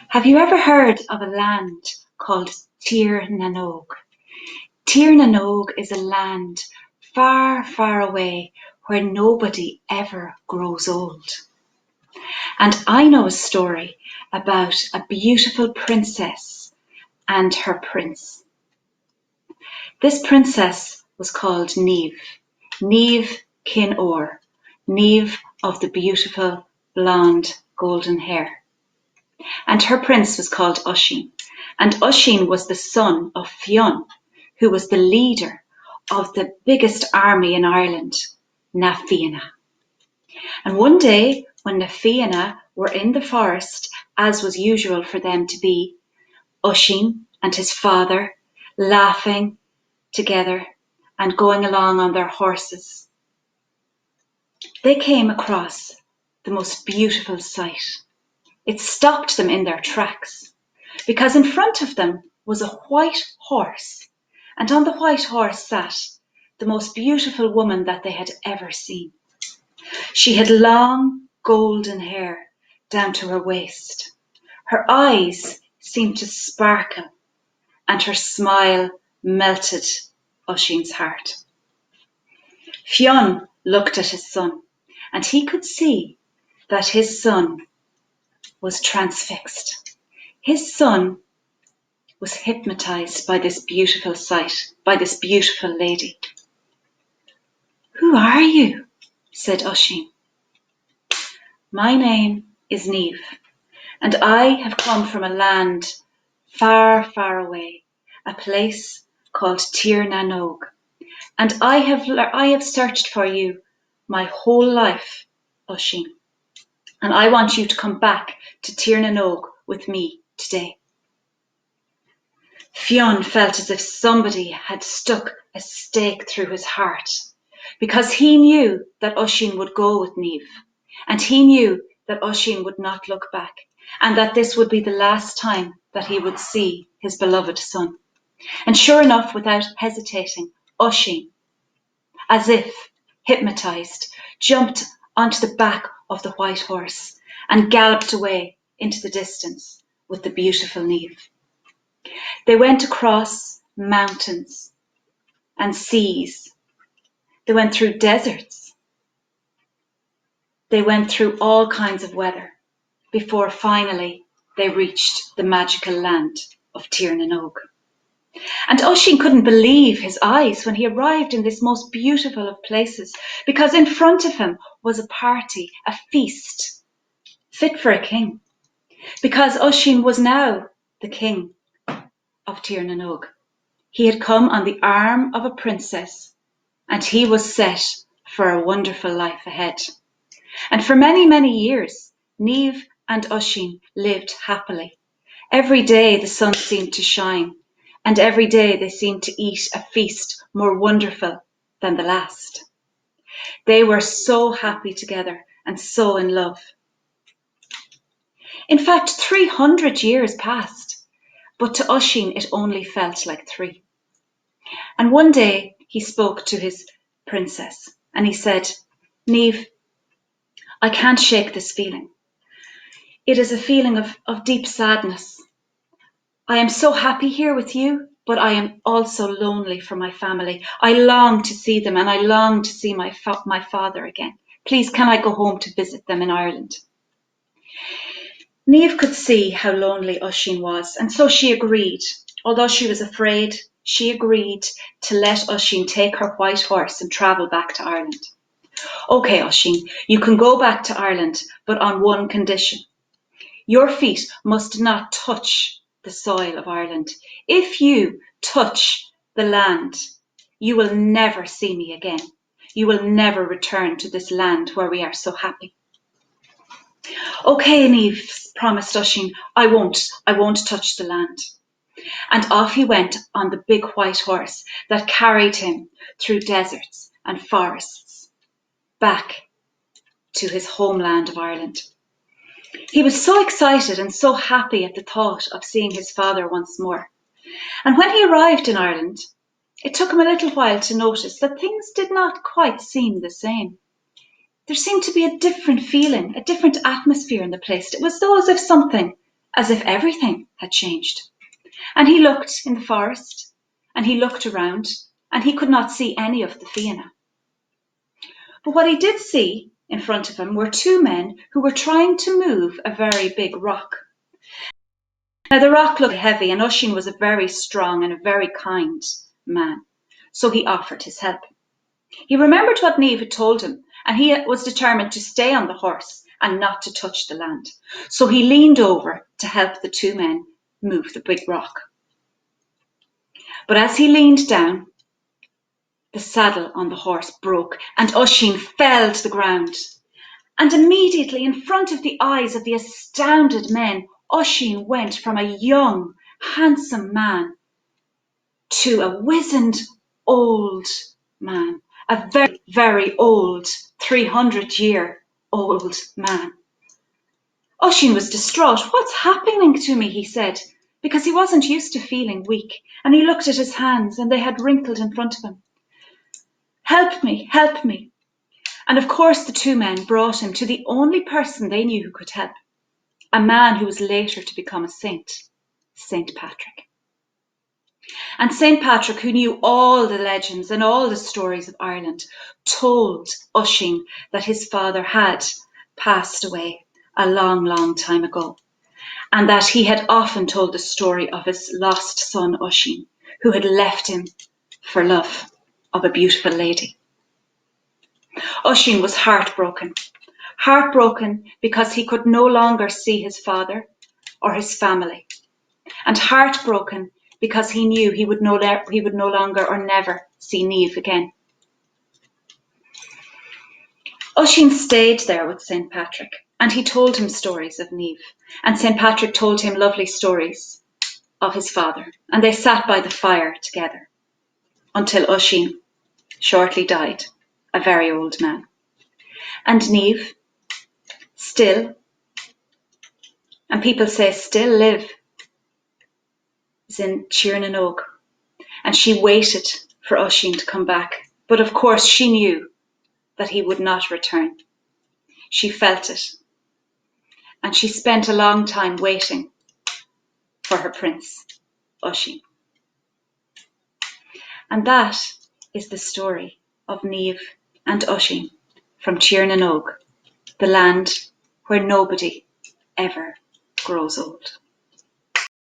Have you ever heard of a land called Tir Nanog? Tir Nanog is a land far, far away where nobody ever grows old. And I know a story about a beautiful princess and her prince. This princess was called Niamh, Niamh Cin Or, Niamh of the beautiful blonde golden hair. And her prince was called Oisín. And Oisín was the son of Fionn, who was the leader of the biggest army in Ireland, Na Fianna. And one day, when Na Fianna were in the forest, as was usual for them to be, Oisín and his father laughing together and going along on their horses, they came across the most beautiful sight. It stopped them in their tracks, because in front of them was a white horse, and on the white horse sat the most beautiful woman that they had ever seen. She had long golden hair down to her waist. Her eyes seemed to sparkle, and her smile melted Oisín's heart. Fionn looked at his son, and he could see that his son was transfixed. His son was hypnotized by this beautiful sight, by this beautiful lady. "Who are you?" said Oisín. "My name is Niamh, and I have come from a land far, far away, a place called Tir Nanog, and I have searched for you my whole life, Oisín, and I want you to come back to Tir Nanog with me today." Fionn felt as if somebody had stuck a stake through his heart, because he knew that Oisín would go with Niamh, and he knew that Oisín would not look back, and that this would be the last time that he would see his beloved son. And sure enough, without hesitating, Oisín, as if hypnotized, jumped onto the back of the white horse and galloped away into the distance with the beautiful Niamh. They went across mountains and seas. They went through deserts. They went through all kinds of weather before finally they reached the magical land of Tir Nanog. And Oisín couldn't believe his eyes when he arrived in this most beautiful of places, because in front of him was a party, a feast, fit for a king, because Oisín was now the king of Tir Nanog. He had come on the arm of a princess, and he was set for a wonderful life ahead. And for many, many years, Niamh and Oisín lived happily. Every day the sun seemed to shine, and every day they seemed to eat a feast more wonderful than the last. They were so happy together and so in love. In fact, 300 years passed, but to Oisín it only felt like 3. And one day he spoke to his princess and he said, "Niamh, I can't shake this feeling. It is a feeling of deep sadness. I am so happy here with you, but I am also lonely for my family. I long to see them, and I long to see my father again. Please, can I go home to visit them in Ireland?" Niamh could see how lonely Oisín was, and so she agreed. Although she was afraid, she agreed to let Oisín take her white horse and travel back to Ireland. "Okay, Oisín, you can go back to Ireland, but on one condition. Your feet must not touch the soil of Ireland. If you touch the land, you will never see me again. You will never return to this land where we are so happy." "Okay, Niamh," promised Oisín, I won't touch the land." And off he went on the big white horse that carried him through deserts and forests, back to his homeland of Ireland. He was so excited and so happy at the thought of seeing his father once more. And when he arrived in Ireland, it took him a little while to notice that things did not quite seem the same. There seemed to be a different feeling, a different atmosphere in the place. It was as if something as if everything had changed. And he looked in the forest, and he looked around, and he could not see any of the Fianna. But what he did see in front of him were two men who were trying to move a very big rock. Now the rock looked heavy, and Oisín was a very strong and a very kind man, so he offered his help. He remembered what Niamh had told him, and he was determined to stay on the horse and not to touch the land. So he leaned over to help the two men move the big rock. But as he leaned down, the saddle on the horse broke, and Oisín fell to the ground. And immediately in front of the eyes of the astounded men, Oisín went from a young, handsome man to a wizened old man, a very, very old, 300-year-old man. Oisín was distraught. "What's happening to me?" he said, because he wasn't used to feeling weak, and he looked at his hands, and they had wrinkled in front of him. "Help me, help me." And of course the two men brought him to the only person they knew who could help, a man who was later to become a saint, Saint Patrick. And Saint Patrick, who knew all the legends and all the stories of Ireland, told Oisín that his father had passed away a long, long time ago, and that he had often told the story of his lost son Oisín, who had left him for love of a beautiful lady. Oisín was heartbroken because he could no longer see his father or his family, and heartbroken because he knew he would no longer or never see Niamh again. Oisín stayed there with St. Patrick, and he told him stories of Niamh, and St. Patrick told him lovely stories of his father, and they sat by the fire together until Oisín shortly died, a very old man. And Niamh still, and people say still live, is in Tír and she waited for Oisín to come back, but of course she knew that he would not return. She felt it, and she spent a long time waiting for her prince, Oisín. And that is the story of Niamh and Oisín from Tír the land where nobody ever grows old.